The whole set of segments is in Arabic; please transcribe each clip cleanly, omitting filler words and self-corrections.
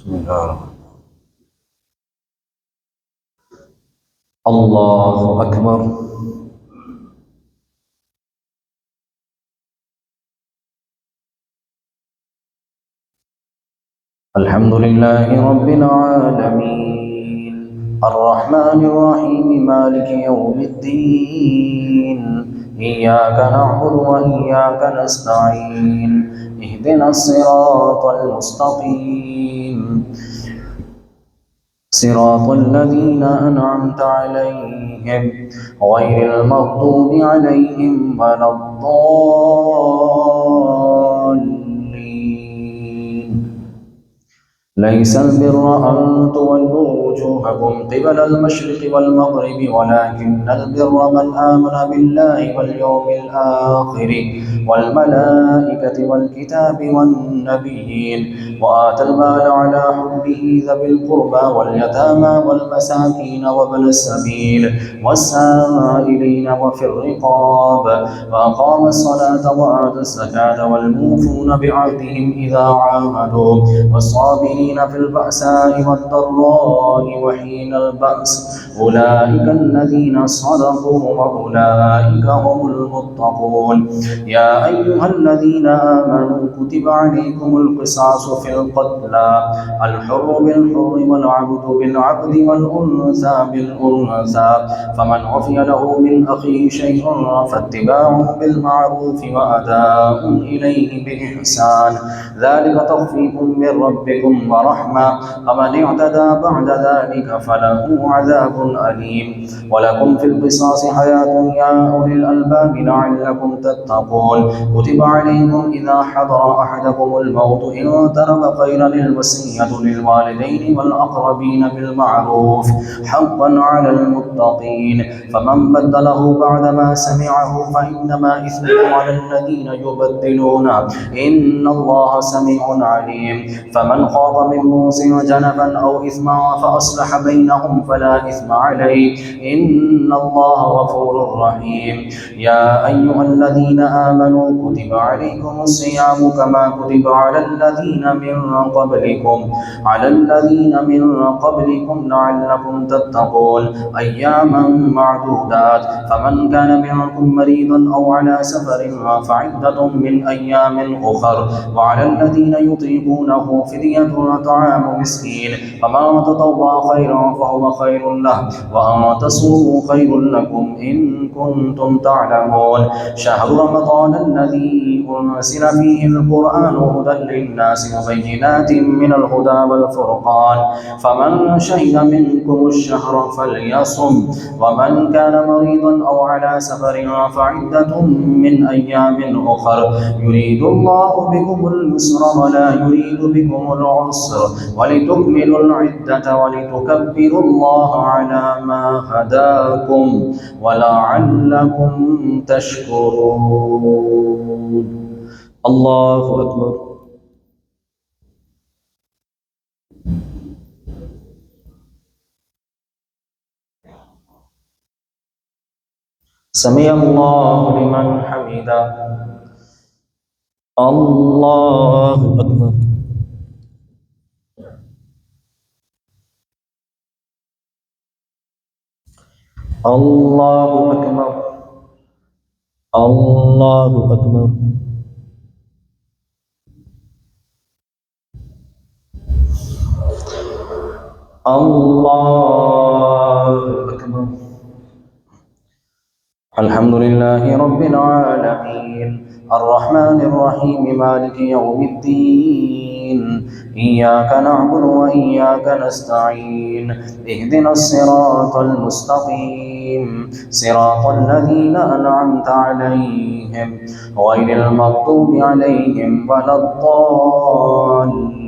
بسم الله الرحمن الله أكبر. الحمد لله رب العالمين الرحمن الرحيم مالك يوم الدين إياك نعبد وإياك نستعين اهدنا الصراط المستقيم صراط الذين أنعمت عليهم غير المغضوب عليهم ولا الضالين. ليس البر أن تولوا وجوهكم قبل المشرق والمغرب ولكن البر من آمن بالله واليوم الآخر والملائكة والكتاب والنبيين وآتى المال على حبه ذوي القربى واليتامى والمساكين وابن السبيل والسائلين وفي الرقاب وأقام الصلاة وآتى الزكاة والموفون بعهدهم إذا عاهدوا والصابرين في البأساء والضراء وحين البأس أولئك الذين صدقوا وأولئك هم المتقون. يا أيها الذين آمنوا كتب عليكم القصاص في القتلى الحر بالحر والعبد بالعبد والأنثى بالأنثى فمن عفي له من أخيه شيء فاتباع بالمعروف وأداء إليه بإحسان ذلك تخفيف من ربكم ورحمة فمن اعتدى بعد ذلك فله عذاب أليم. ولكم في القصاص حياة يا أولي الألباب لعلكم تتقون. كتب عليكم إذا حضر أحدكم الموت إن ترك خيرا الوصية للوالدين والأقربين بالمعروف حقا على المتقين فمن بدله بعدما سمعه فإنما إثمه على الذين يبدلون إن الله سميع عليم. فمن خاف من موص جنفا أو إثما فأصلح بينهم فلا إثم عليه إن الله غفور رحيم. يا أيها الذين آمنوا كتب عليكم الصيام كما كتب على الذين من قبلكم لعلكم تتقون أياما معدودات فمن كان منكم مريضا أو على سفر فعدة من أيام أخر وعلى الذين يطيقونه فدية طعام مسكين فمن تطوع خيرا فهو خير له وأن تصوموا خير لكم إن كنتم تعلمون. شهر رمضان الذي أنزل فيه القرآن هدى للناس وبينات من الهدى والفرقان فمن شهد منكم الشهر فليصم ومن كان مريضا أو على سفر فعدة من أيام أخر يريد الله بكم اليسر ولا يريد بكم العسر ولتكملوا العدة ولتكبروا الله على ما هداكم ولعلكم تشكرون. الله أكبر. سمع الله لمن حمده. الله أكبر. الله أكبر. الله أكبر. الله أكبر. الحمد لله رب العالمين الرحمن الرحيم مالك يوم الدين إياك نعبد وإياك نستعين اهدنا الصراط المستقيم صراط الذين أنعمت عليهم غير المغضوب عليهم ولا الضالين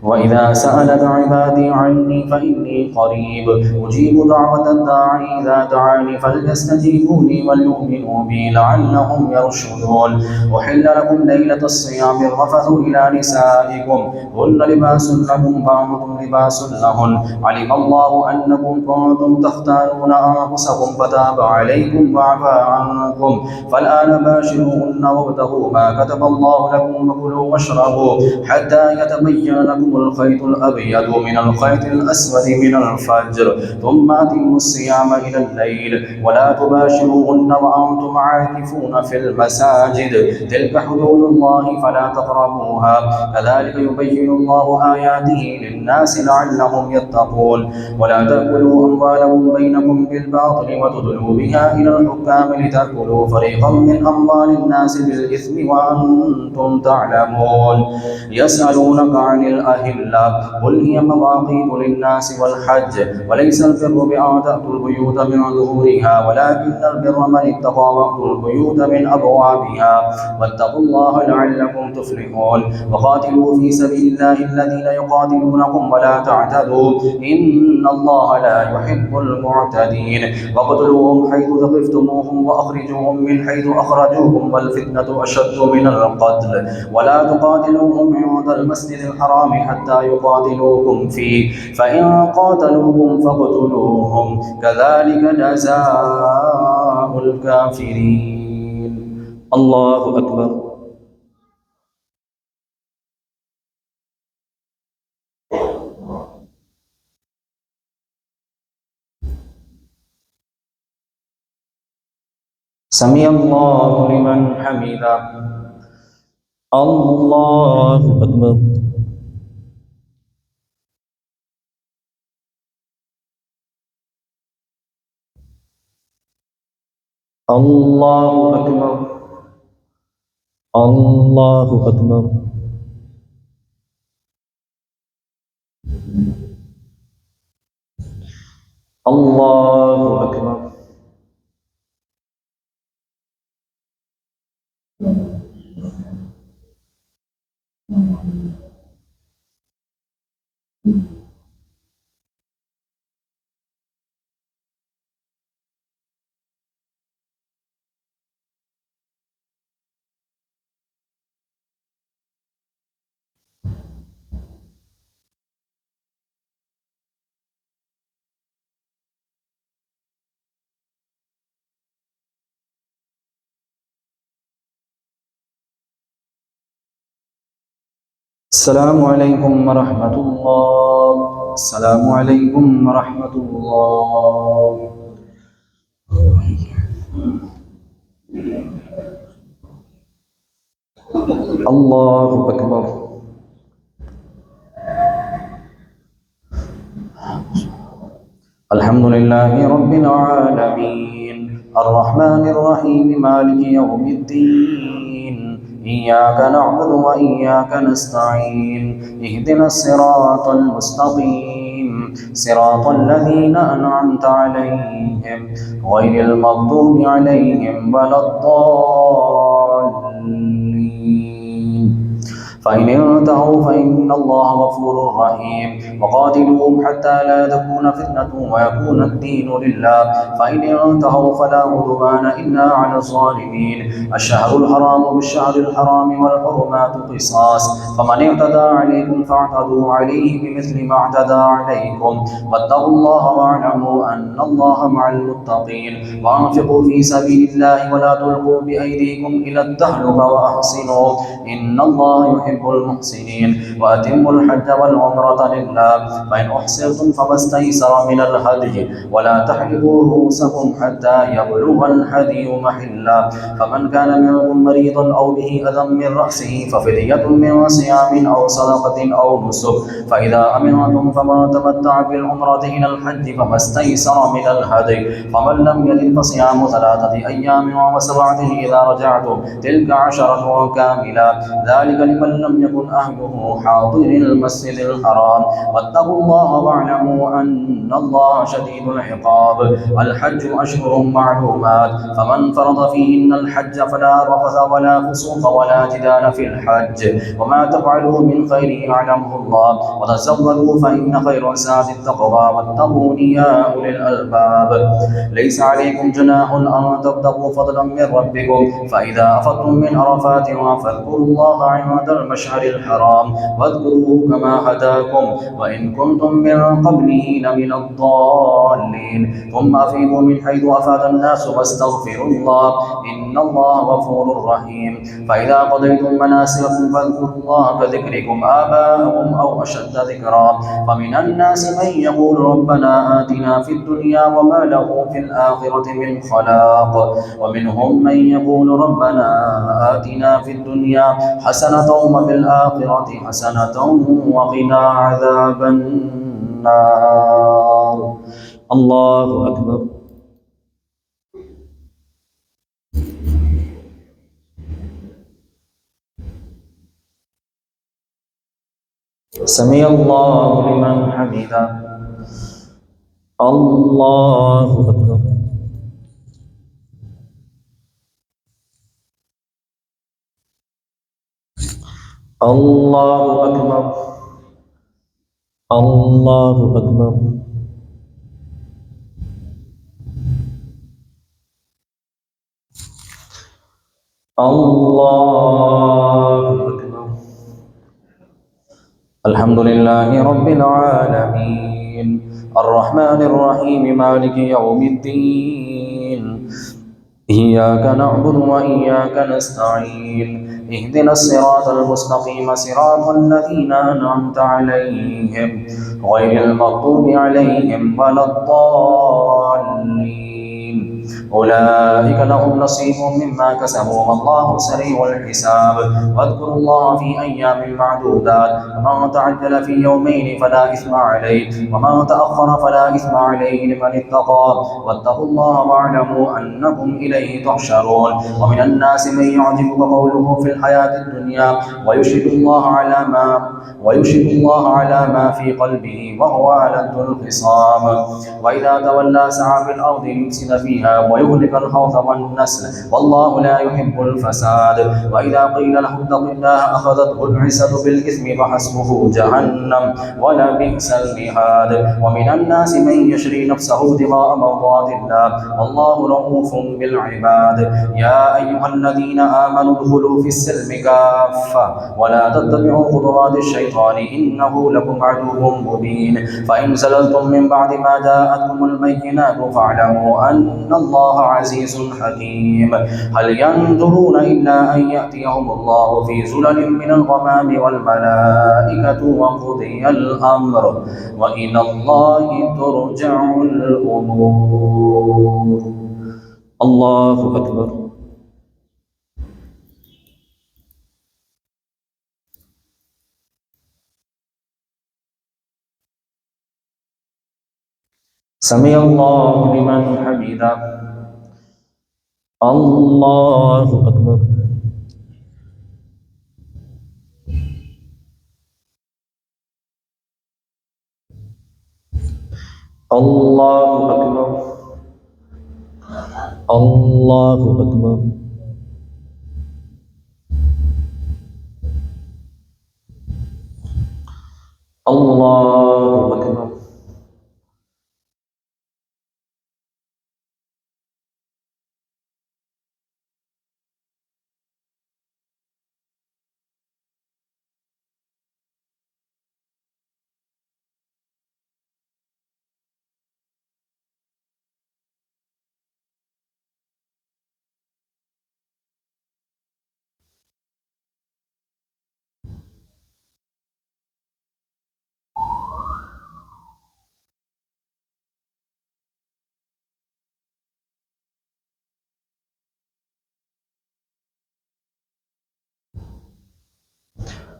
وإذا سألك عبادي عني فإني قريب أجيب دعوة الداعي إذا دعاني فليستجيبوا لي وليؤمنوا بي لعلهم يرشدون. أحل لكم ليلة الصيام الرفث إلى نسائكم هن لباس لكم وأنتم لباس لهن علم الله أنكم كنتم تختانون أنفسكم فتاب عليكم وعفى عنكم فالآن باشروهن وابتغوا ما كتب الله لكم وكلوا واشربوا حتى يتبين لكم الخيط الأبيض من الخيط الأسود من الفجر ثم أتموا الصيام إلى الليل ولا تباشروهن وأنتم عاكفون في المساجد تلك حدود الله فلا تقربوها كذلك يبين الله آياته للناس لعلهم يتقون. ولا تأكلوا أموالكم بينكم بالباطل وتدلوا بها إلى الحكام لتأكلوا فريقا من أموال الناس بالإثم وأنتم تعلمون. يسألونك عن الأهلة قل هي مواقيت للناس والحج وليس البر بأن تأتوا البيوت من ظهورها ولكن البر من اتقى وأتوا البيوت من أبوابها واتقوا الله لعلكم تفلحون. وقاتلوا في سبيل الله الذين يقاتلونكم ولا تعتدوا إن الله لا يحب المعتدين. واقتلوهم حيث ثقفتموهم وأخرجوهم من حيث أخرجوكم والفتنة أشد من القتل ولا تقاتلوهم عند المسجد الحرام حتى يقاتلوكم فيه فإن قاتلوكم فاقتلوهم كذلك جزاء الكافرين. الله أكبر. سمع الله لمن حمده. الله أكبر. الله أكبر. الله أكبر. الله أكبر. السلام عليكم ورحمة الله. السلام عليكم ورحمة الله. الله أكبر. الحمد لله رب العالمين الرحمن الرحيم مالك يوم الدين إياك نعبد وإياك نستعين اهدنا الصراط المستقيم صراط الذين أنعمت عليهم غير المغضوب عليهم ولا الضالين. فإن انتهوا فإن الله غفور رحيم وقاتلوهم حتى لا تكون فتنة ويكون الدين لله فإن انتهوا فلا عدوان إلا على الظالمين. الشهر الحرام بالشهر الحرام والحرمات قصاص فمن اعتدى عليكم فاعتدوا عليه بمثل ما اعتدى عليكم واتقوا الله واعلموا أن الله مع المتقين. وأنفقوا في سبيل الله ولا تلقوا بأيديكم إلى التهلكة وأحسنوا إن الله يحب المحسنين. وأتموا الحج والعمرة لله فإن أحسرتم فما استيسر من الهدي ولا تحلقوا رؤوسكم حتى يبلغ الهدي محله فمن كان منكم مريضا أو به أذى من رأسه ففدية من صيام أو صدقة أو نسك فإذا أمنتم فمن تمتع بالعمرة إلى الحج فما استيسر من الهدي فمن لم يجد فصيام 3 أيام و7 إذا رجعتم تلك 10 كاملة ذلك لمن لم يكن أهله حاضر المسجد الحرام. واتقوا الله واعلموا أن الله شديد العقاب. الحج أشهر معلومات، فمن فرض فيهن الحج فلا رفث ولا فسوق ولا جدال في الحج، وما تفعلوا من خير يعلمه الله، وتزودوا فإن خير الزاد التقوى، واتقون يا أولي الألباب. ليس عليكم جناح أن تبتغوا فضلا من ربكم، فإذا أفضتم من عرفات فاذكروا الله عند المشعر الحرام، واذكروه كما هداكم وإن كنتم من قبله لمن الضالين. ثم أفيضوا من حيث أفاد الناس واستغفروا الله، إن الله غفور رحيم. فإذا قضيتم مناسككم فاذكروا الله كذكركم آباءكم أو أشد ذكرا. فمن الناس من يقول ربنا آتنا في الدنيا وما له في الآخرة من خلاق، ومنهم من يقول ربنا آتنا في الدنيا حسنة وفي الآخرة حسنة وقنا عذاب النار. الله أكبر. سمع الله لمن حمده. الله أكبر. الله أكبر. الله أكبر. الله أكبر. الحمد لله رب العالمين، الرحمن الرحيم، مالك يوم الدين. إياك نعبد وإياك نستعين، اهدنا الصراط المستقيم، صراط الذين أنعمت عليهم غير المغضوب عليهم ولا الضالين. أولئك لهم نصيب مما كسبوا والله سريع الحساب. واذكروا الله في أيام معدودات، ومن تعجل في يومين فلا إثم عليه، ومن تأخر فلا إثم عليه لمن اتقى. واتقوا الله واعلموا أنكم إليه تحشرون. ومن الناس من يعجبك قوله في الحياة الدنيا ويشهد الله على ما في قلبه وهو ألد الخصام. وإذا تولى سعى في الأرض ليفسد فيها ويهلك الحرث والنسل، والله لا يحب الفساد. وإذا قيل له اتق الله أخذته العزة بالإثم فحسبه جهنم ولبئس المهاد. ومن الناس من يشري نفسه ابتغاء مرضات الله والله رؤوف بالعباد. يا أيها الذين آمنوا ادخلوا في السلم كافة ولا تتبعوا خطوات الشيطان إنه لكم عدو مبين. فإن زللتم من بعد ما جاءتكم البينات فاعلموا أن الله عزيز حكيم. هل ينظرون إلا أن يأتيهم الله في زلل من الغمام والملائكة وقضي الأمر وإلى الله ترجع الأمور. الله أكبر. سمع الله لمن حمده. الله أكبر. الله أكبر. الله أكبر. الله أكبر.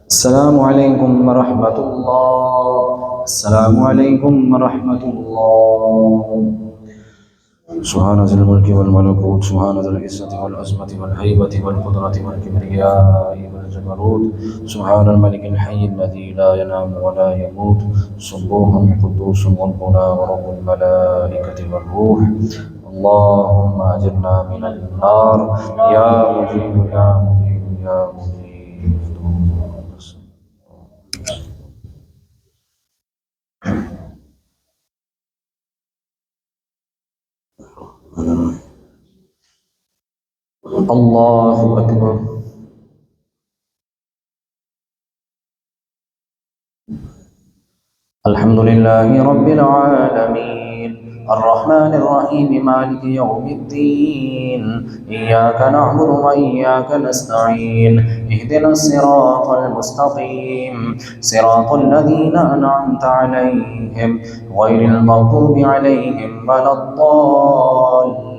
السلام عليكم ورحمة الله. السلام عليكم ورحمة الله. سبحان ذي الملك والملكوت، سبحان ذي العزة والعظمة والهيبة والقدرة والكبرياء والجبروت، سبحان الملك الحي الذي لا ينام ولا يموت، سبوح قدوس ربنا ورب الملائكة والروح. اللهم أجرنا من النار يا مجيب يا مجيب يا مجيب. الله أكبر. الحمد لله رب العالمين الرحمن الرحيم مالك يوم الدين إياك نعبد وإياك نستعين اهدنا الصراط المستقيم صراط الذين أنعمت عليهم غير المغضوب عليهم ولا الضالين.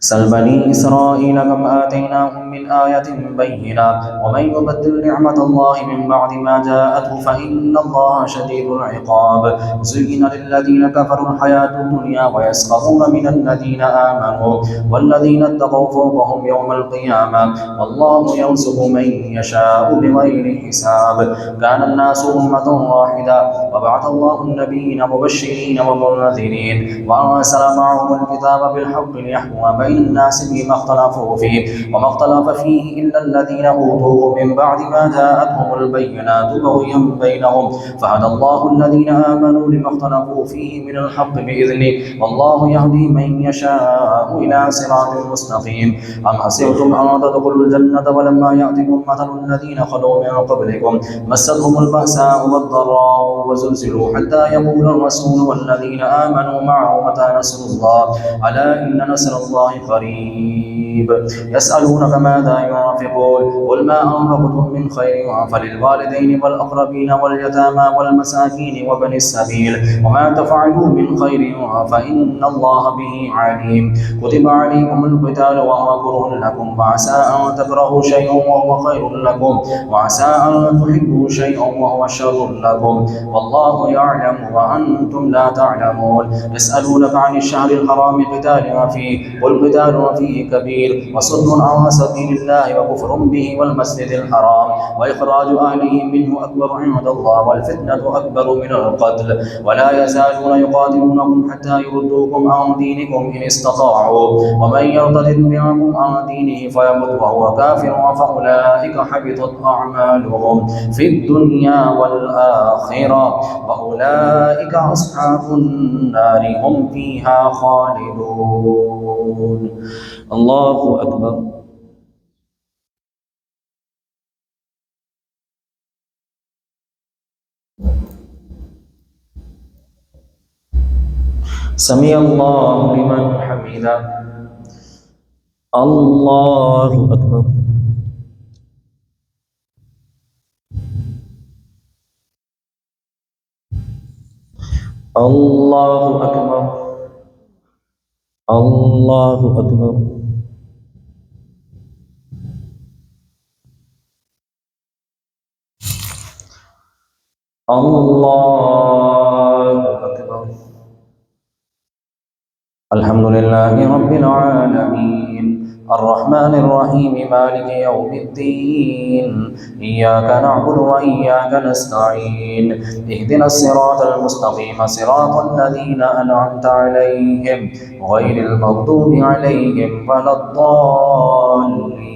سل بني إسرائيل كم آتيناهم من آية بينة ومن يبدل نعمة الله من بعد ما جاءته فإن الله شديد العقاب. زين للذين كفروا الحياة الدنيا ويسخرون من الذين آمنوا والذين اتقوا فوقهم يوم القيامة والله يرزق من يشاء بغير حساب. كان الناس أمة واحدة وبعث الله النبيين مبشرين ومنذرين وأرسل معهم الكتاب بالحق ليحكم بين الناس فيما اختلفوا فيه وما اختلف فيه إلا الذين أوتوه من بعد ما جاءتهم البينات بغيا بينهم فهدى الله الذين آمنوا لما اختلفوا فيه من الحق بإذنه والله يهدي من يشاء إلى صراط مستقيم. أم حسبتم أن تدخلوا الجنة ولما يأتكم مثل الذين خلوا من قبلكم مستهم البأساء والضراء وزلزلوا حتى يقول الرسول والذين آمنوا معه متى نصر الله ألا إن نصر الله قريب. يسألونك ماذا ينفقون قل ما أنفقتم من خير فللوالدين والأقربين واليتامى والمساكين وبني السبيل وما تفعلوا من خير فإن الله به عليم. كتب عليكم القتال وهو كره لكم وعسى أن تكرهوا شيئا وهو خير لكم وعسى أن تحبوا شيئا وهو شر لكم والله يعلم وأنتم لا تعلمون. يسألونك عن الشهر الحرام قتال فيه قل قتال فيه كبير وصد عن سبيل الله وكفر به والمسجد الحرام وإخراج أهله منه أكبر عند الله والفتنة أكبر من القتل ولا يزالون يقاتلونكم حتى يردوكم عن دينكم إن استطاعوا ومن يرتد منكم عن دينه فيمت وهو كافر فأولئك حبطت أعمالهم في الدنيا والآخرة وأولئك أصحاب النار هم فيها خالدون. الله أكبر. سمع الله لمن حمده. الله أكبر. الله أكبر. الله أكبر. الله أكبر. الحمد لله رب العالمين الرحمن الرحيم مالك يوم الدين إياك نعبد وإياك نستعين اهدنا الصراط المستقيم صراط الذين أنعمت عليهم غير المغضوب عليهم ولا الضالين.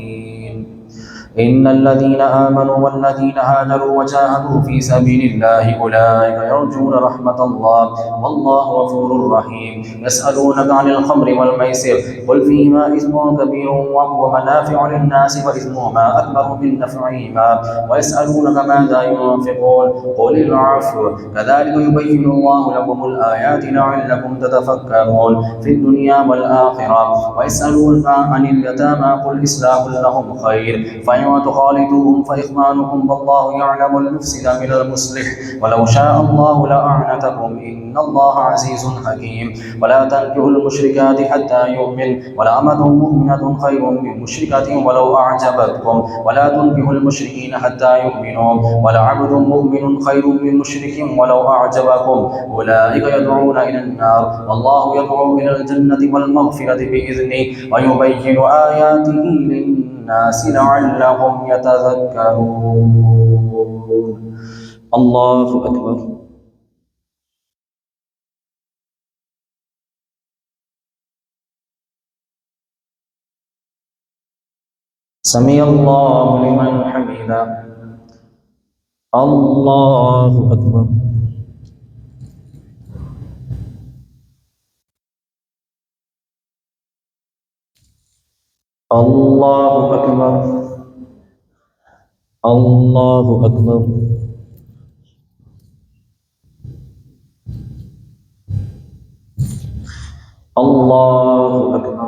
إن الذين آمنوا والذين هاجروا وجاهدوا في سبيل الله أولئك يرجون رحمة الله والله غفور رحيم. يسألونك عن الخمر والميسر قل فيهما إثم كبير ومنافع للناس وإثمهما أكبر من نفعهما ويسألونك ماذا ينفقون قل العفو كذلك يبين الله لكم الآيات لعلكم تتفكرون في الدنيا والآخرة. ويسألونك عن اليتامى قل إصلاح لهم خير فإن وتخالطوهم فإخوانكم والله يعلم المفسد من المصلح ولو شاء الله لأعنتكم إن الله عزيز حكيم. ولا تنكحوا المشركات حتى يؤمن ولأمة مؤمنة خير من مشركة ولو أعجبتكم ولا تنكحوا المشركين حتى يؤمنوا ولعبد مؤمن خير من مشرك ولو أعجبكم أولئك يدعون إلى النار والله يدعو إلى الجنة والمغفرة بإذنه ويبين آياته للناس لعلهم يتذكرون. الله أكبر. سمع الله لمن حمده. الله أكبر. الله أكبر. الله أكبر. الله أكبر.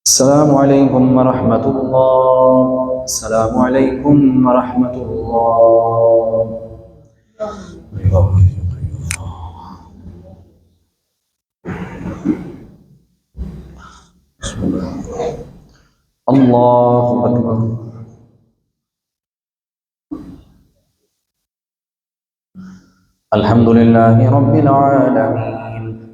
السلام عليكم ورحمة الله. السلام عليكم ورحمة الله. الله أكبر. الحمد لله رب العالمين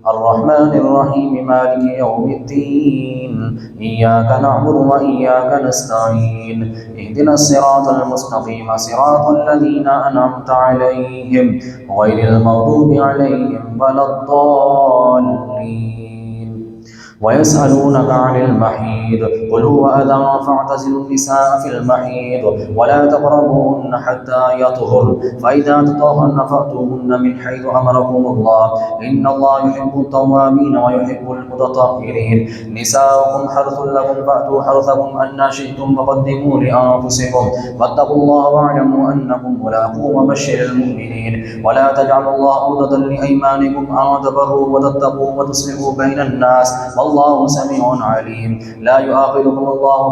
الرحمن الرحيم مالك يوم الدين إياك نعبد وإياك نستعين اهدنا الصراط المستقيم صراط الذين أنعمت عليهم غير المغضوب عليهم ولا الضالين. ويسألونك عن المحيض قل هو أذى فاعتزلوا النساء في المحيض ولا تقربوهن حتى يطهرن فإذا تطهرن فأتوهن من حيث أمركم الله إن الله يحب التوابين ويحب المتطهرين. نساؤكم حرث لكم فأتوا حرثكم أن شئتم وقدموا لأنفسكم واتقوا الله واعلموا أنكم ملاقوه وبشر المؤمنين. ولا تجعلوا الله عرضة لأيمانكم أن تبروا وتتقوا وتصلحوا بين الناس والله سميع عليم. لا يؤاخذكم الله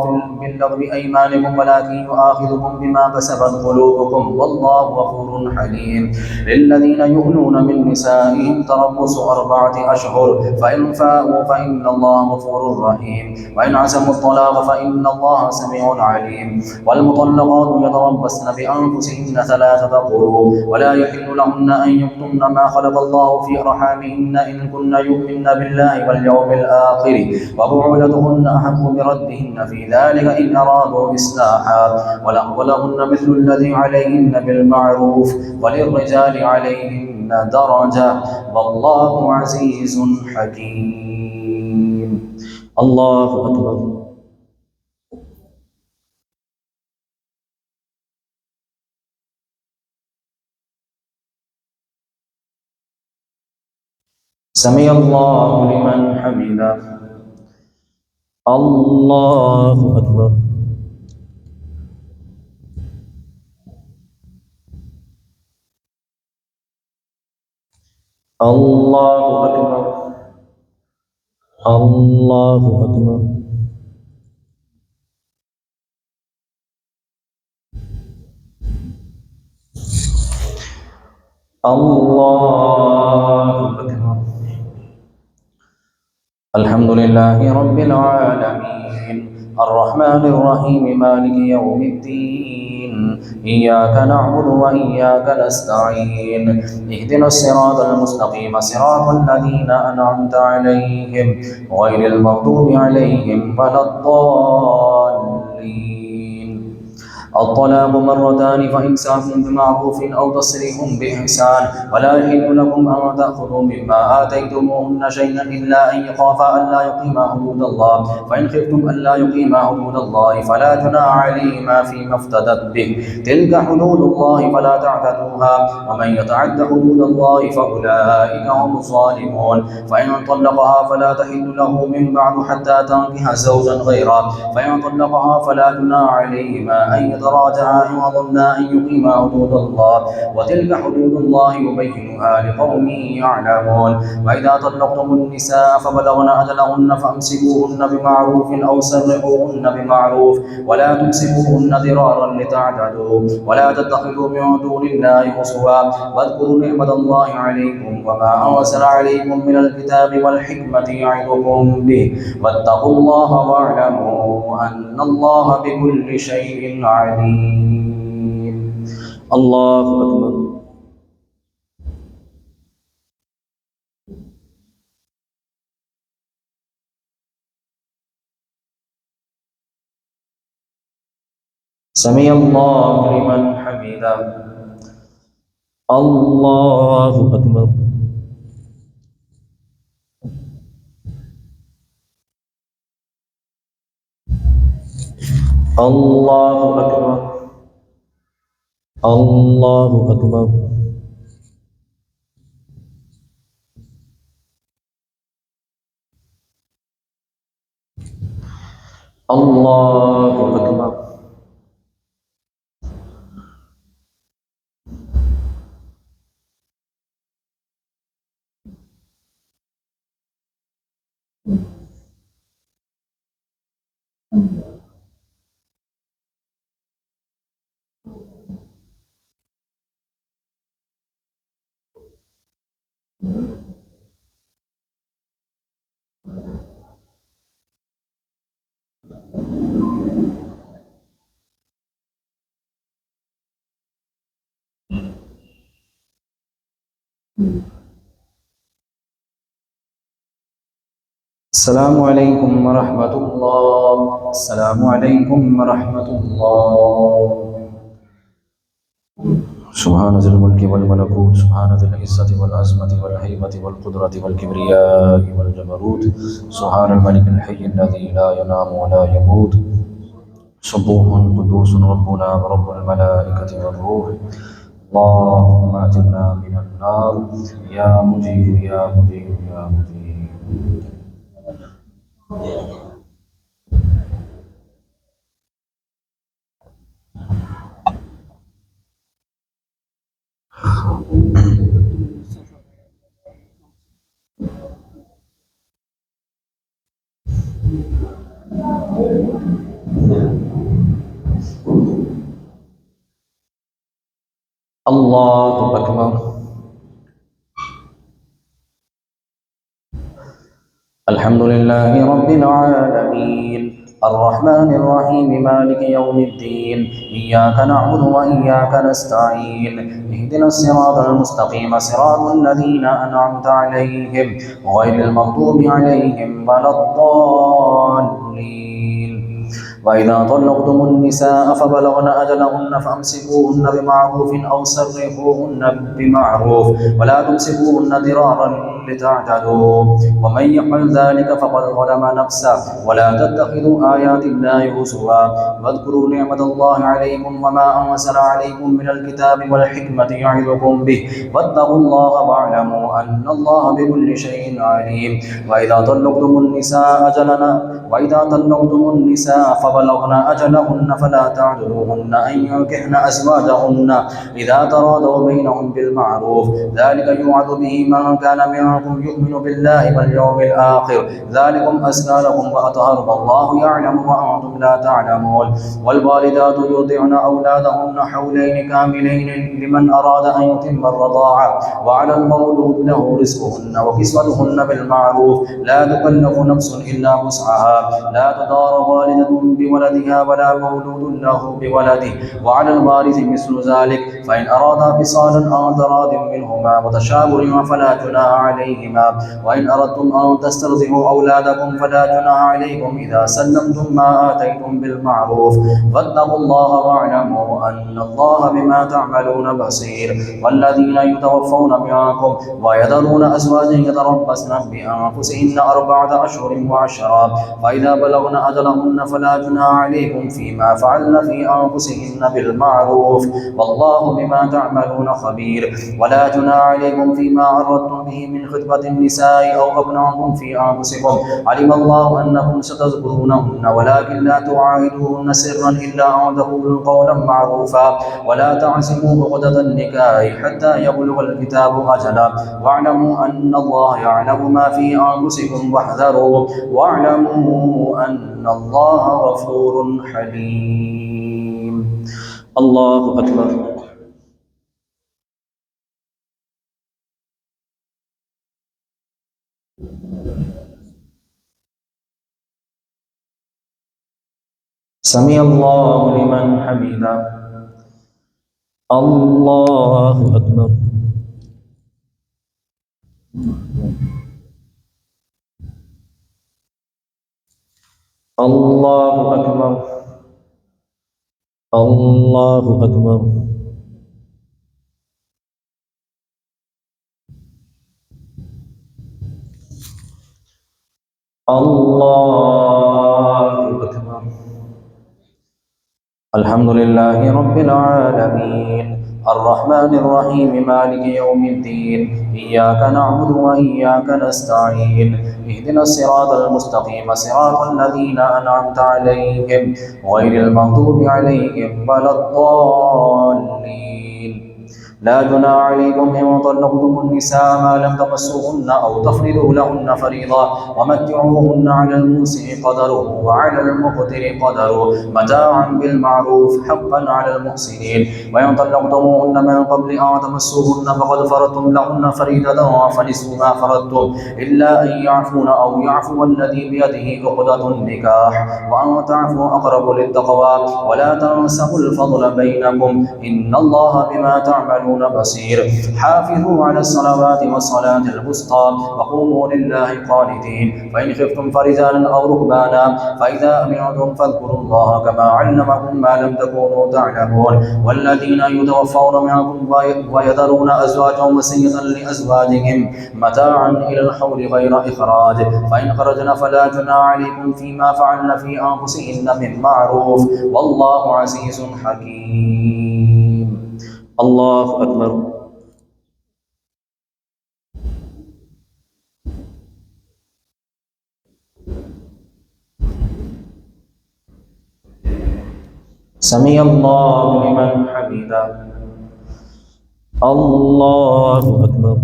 باللغو أيمانكم ولكن يؤاخذكم بما كسبت قلوبكم والله غفور حليم. للذين يؤلون من نسائهم تربص 4 أشهر فإن فاءوا فإن الله غفور رحيم وإن عزموا الطلاق فإن الله سميع عليم. والمطلقات يتربصن بأنفسهن 3 قروء ولا يحل لهن أن يكتمن ما خلق الله في أرحامهن إن كن يؤمن بالله واليوم الآخر وبعولتهن أحق بردهن في ذلك إن أرادوا إصلاحا ولهن مثل الذي عليهن بالمعروف وللرجال عليهن درجة والله عزيز حكيم. الله أكبر. سمع الله لمن حمده. الله أكبر. الله أكبر. الله أكبر. الله أكبر. الحمد لله رب العالمين الرحمن الرحيم مالك يوم الدين إياك نعبد وإياك نستعين اهدنا الصراط المستقيم صراط الذين أنعمت عليهم غير المغضوب عليهم ولا الضالين. الطلاق مرتان فإمساك بمعروف أو تسريح بإحسان ولا يحل لكم أن تأخذوا مما آتيتموهن شيئا إلا أن يخافا ألا يقيما حدود الله فإن خفتم ألا يقيما حدود الله فلا جناح عليهما فيما افتدت به تلك حدود الله فلا تعتدوها ومن يتعد حدود الله فأولئك هم الظالمون فإن طلقها فلا تحل له من بعد حتى تنكح زوجا غيره فإن طلقها فلا جناح عليهما أن يتراجعا إن ظنا أن يقيما حدود الله وتلك حدود الله يبينها لقوم يعلمون وإذا طلقتم النساء فبلغن أجلهن فأمسكوهن بمعروف أو سرحوهن بمعروف ولا تمسكوهن ضرارا لتعتدوا ولا تتخذوا من دون الله حسوا واذكروا نعمة الله عليكم وما أنزل عليكم من الكتاب والحكمة يعظكم به واتقوا الله واعلموا أن الله بكل شيء عليم. الله أكبر. سمع الله لمن حمده. الله أكبر. الله أكبر. الله أكبر. الله أكبر. السلام عليكم ورحمة الله. السلام عليكم ورحمة الله. سبحان ذي الملك والملكوت سبحان ذي العزة والعظمة والهيبة والقدرة والكبرياء والجبروت سبحان الملك الحي الذي لا ينام ولا يموت سبوح قدوس ربنا ورب الملائكة والروح. اللهم أجرنا من النار يا مجيب يا مجيب يا مجيب. الله أكبر. الحمد لله رب العالمين الرحمن الرحيم مالك يوم الدين إياك نعبد وإياك نستعين اهدنا الصراط المستقيم صراط الذين أنعمت عليهم غير المغضوب عليهم ولا الضالين. وإذا طلقتم النساء فبلغن أجلهن فأمسكوهن بمعروف أو سرحوهن بمعروف ولا تمسكوهن ضرارا لتعتدوا ومن يفعل ذلك فقد ظلم نفسه ولا تتخذوا آيات الله هزوا واذكروا نعمة الله عليكم وما أنزل عليكم من الكتاب والحكمة يعظكم به واتقوا الله واعلموا أن الله بكل شيء عليم. وإذا طلقتم النساء فبلغن أجلهن فلا تعذروهن أن ينكحن أزواجهن إذا تراضوا بينهم بالمعروف ذلك يوعظ به من كان منكم يؤمن بالله واليوم الآخر ذلكم أزكى لكم وأطهر والله يعلم وأنتم لا تعلمون. والوالدات يرضعن أولادهن حولين كاملين لمن أراد أن يتم الرضاعة وعلى المولود له رزقهن وكسوتهن بالمعروف لا تكلف نفس إلا وسعها لا تضار والدة بولدها ولا مولود له بولده وعلى الوارث مثل ذلك فإن أرادا فصالا عن تراض منهما وتشاور فلا جناح عليهما. وإن أردتم أن تسترضعوا أولادكم فلا جناح عليكم إذا سلمتم ما آتيتم بالمعروف. فاتقوا الله واعلموا أن الله بما تعملون بصير. والذين يتوفون منكم ويذرون أزواجا يتربصن بأنفسهن 4 أشهر وعشرا، فإذا بلغن أجلهن فلا جناح عليكم فيما فعلن في أنفسهن بالمعروف، والله بما تعملون خبير. ولا جناح عليكم فيما عرضتم به من خطبة النساء أو أبناءكم في أنفسكم، علم الله أنكم ستذكرونهن ولكن لا تواعدوهن سرا إلا أن تقولوا قولا معروفا، ولا تعزموا عقدة النكاح حتى يبلغ الكتاب أجله، واعلموا أن الله يعلم ما في أنفسكم واحذروا، واعلموا أن الله غفور حليم. الله أكبر. سمع الله لمن حمده. الله أكبر. الله أكبر. الله أكبر. الله أكبر. الحمد لله رب العالمين الرحمن الرحيم مالك يوم الدين، إياك نعبد وإياك نستعين، اهدنا الصراط المستقيم صراط الذين أنعمت عليهم غير المغضوب عليهم ولا الضالين. لا جناح عليكم إن طلقتم النساء ما لم تمسوهن أو تفرضوا لهن فريضة، ومتعوهن على الموسع قدره وعلى المقتر قدره متاعا بالمعروف حقا على المحسنين. وإن طلقتموهن من قبل أن تمسوهن فقد فرضتم لهن فريضة فنصف ما فرضتم إلا أن يعفون أو يعفو الذي بيده عقدة النكاح، وأن تعفوا أقرب للتقوى، ولا تنسوا الفضل بينكم إن الله بما تعملون بصير. حافظوا على الصلوات والصلاة الوسطى وقوموا لله قانتين. فإن خفتم فرجالا أو ركبانا فإذا أمنتم فاذكروا الله كما علمكم ما لم تكونوا تعلمون. والذين يتوفون منكم ويذرون أزواجا وصية لأزواجهم متاعا إلى الحول غير إخراج، فإن خرجن فلا جناح عليكم فيما فعلن في أنفسهن من معروف، والله عزيز حكيم. الله أكبر. سمع الله لمن حمده. الله أكبر.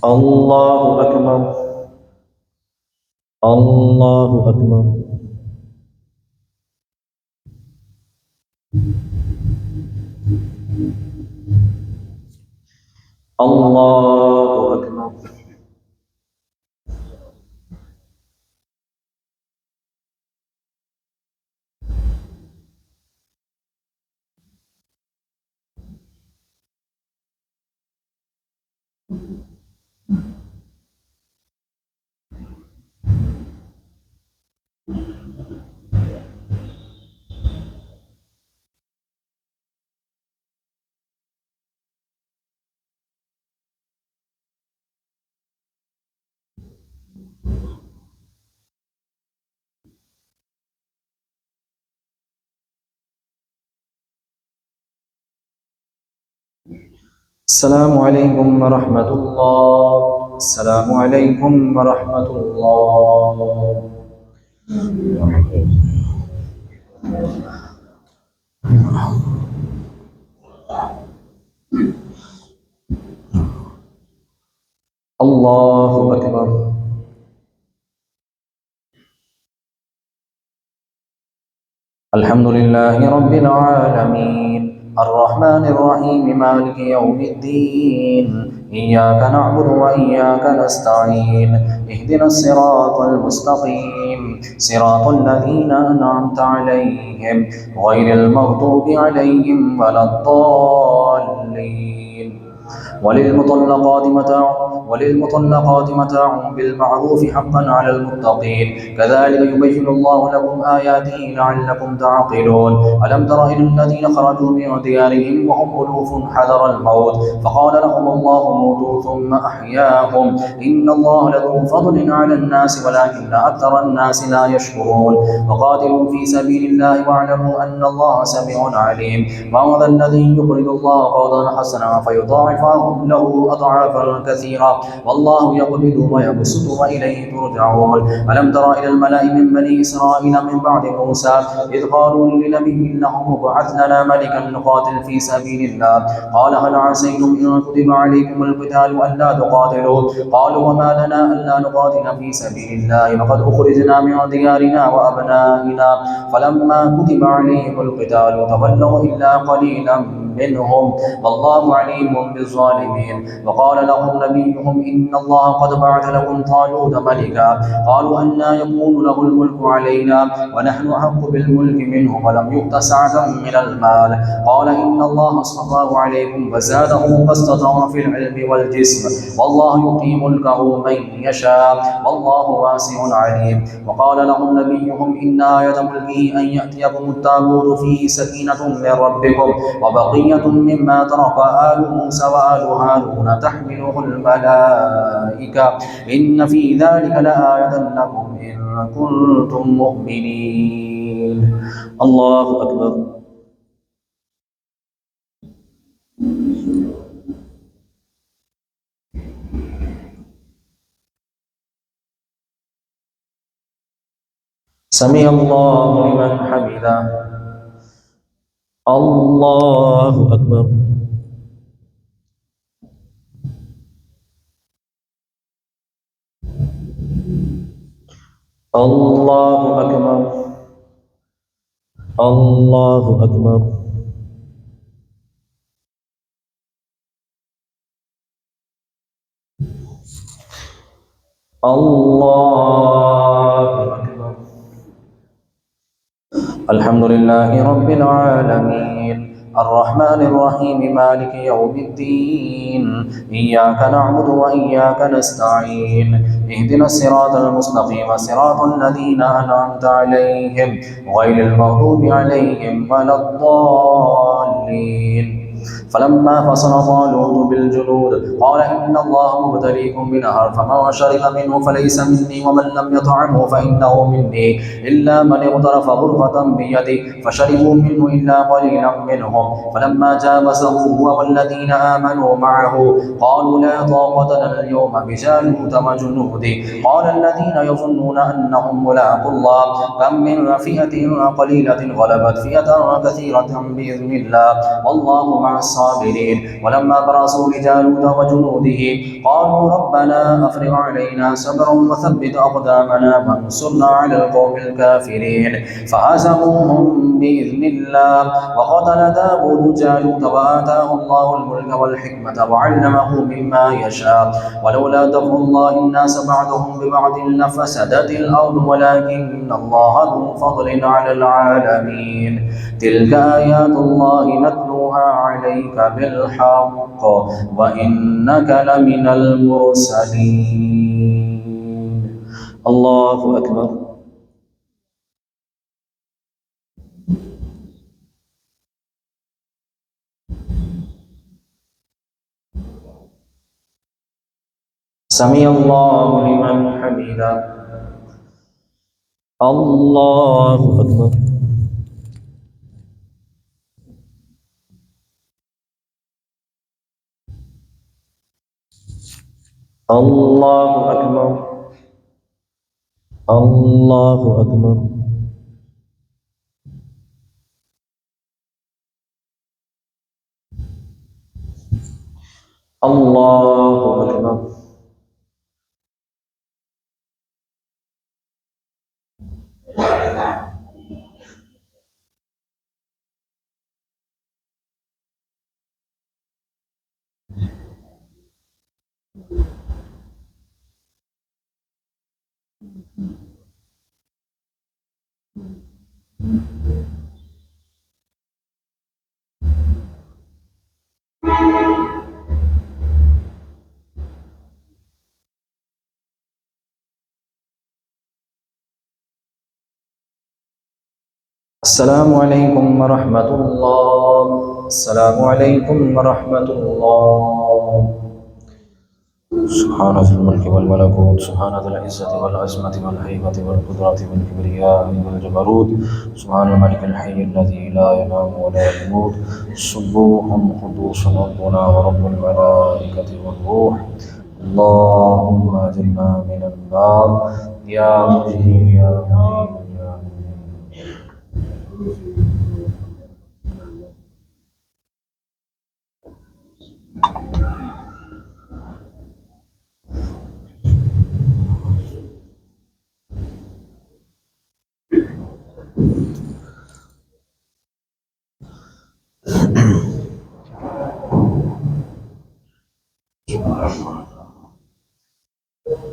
الله أكبر. الله أكبر. الله أكبر. السلام عليكم ورحمة الله. السلام عليكم ورحمة الله. الله أكبر. الحمد لله رب العالمين الرحمن الرحيم مالك يوم الدين إياك نعبد وإياك نستعين اهدنا الصراط المستقيم صراط الذين أنعمت عليهم غير المغضوب عليهم ولا الضالين وللمطلقات متاع بالمعروف حقا على المتقين كذلك يبين الله لكم آياته لعلكم تعقلون ألم تر إلى الذين خرجوا من ديارهم وهم ألوف حذر الموت فقال لهم الله موتوا ثم أحياهم إن الله لذو فضل على الناس ولكن أكثر الناس لا يشكرون وقاتلوا في سبيل الله واعلموا أن الله سميع عليم وهذا الذي يقرض الله قرضا حسنا فيضاعفه له أضعافا كثيرة والله يقبض ويبسط وإليه ترجعون ألم تر إلى الملأ من بني إسرائيل من بعد موسى إذ قالوا لنبي لهم ابعث لنا ملكا نقاتل في سبيل الله قال هل عسيتم إن كتب عليكم القتال ألا تقاتلوا قالوا وما لنا ألا نقاتل في سبيل الله وقد أخرجنا من ديارنا وأبنائنا فلما كتب عليهم القتال تولوا إلا قليلا منهم والله عليم بالظالمين وقال لهم نبيهم إن الله قد بعث لكم طالوت ملكا قالوا أنى يكون له الملك علينا ونحن أحق بالملك منه ولم يؤت سعة من المال قال إن الله اصطفاه عليكم وزاده بسطة في العلم والجسم والله يؤتي ملكه من يشاء والله واسع عليم وقال لهم نبيهم إن آية ملكه أن يأتيكم التابوت فيه سكينة من ربكم وبقية مما ترك آل موسى وآل هارون تحمله الملائكة إن في ذلك لآية لكم إن كنتم مؤمنين الله أكبر سمع الله لمن حمده الله أكبر الله أكبر الله أكبر الله أكبر الحمد لله رب العالمين الرحمن الرحيم مالك يوم الدين إياك نعبد وإياك نستعين اهدنا الصراط المستقيم صراط الذين أنعمت عليهم غير المغضوب عليهم ولا الضالين فلما فصل طالوت بالجنود قال إن الله مبتليكم بنهر فمن شرب منه فليس مني ومن لم يطعمه فإنه مني إلا من اغترف غرفة بيده فشربوا منه إلا قليلا منهم فلما جاوزه هو والذين آمنوا معه قالوا لا طاقة لنا اليوم بجالوت وجنوده قال الذين يظنون أنهم ملاقو الله كم من فئة قليلة غلبت فئة كثيرة بإذن الله والله مع الصابرين ولما برزوا لجالوت وجنوده قالوا ربنا أفرغ علينا صبرا وثبت أقدامنا وانصرنا على القوم الكافرين فهزموهم بإذن الله وقتل داود جالوت وآتاه الله الملك والحكمة وعلمه مما يشاء ولولا دفع الله الناس بعضهم ببعض لفسدت الأرض ولكن الله ذو فضل على العالمين تلك آيات الله نتلوها عليك بالحق وإنك لمن المرسلين الله أكبر سمع الله لمن حمده الله أكبر الله أكبر الله أكبر الله أكبر السلام عليكم ورحمة الله. السلام عليكم ورحمة الله. سبحان ذي الملك والملكوت، سبحان ذي العزة والعظمة والهيبة والقدرة والكبرياء والجبروت، سبحان الملك الحي الذي لا ينام ولا يموت، سبوح قدوس ربنا ورب الملائكة والروح. اللهم أجرنا من النار يا مجيب يا مجيب يا مجيب.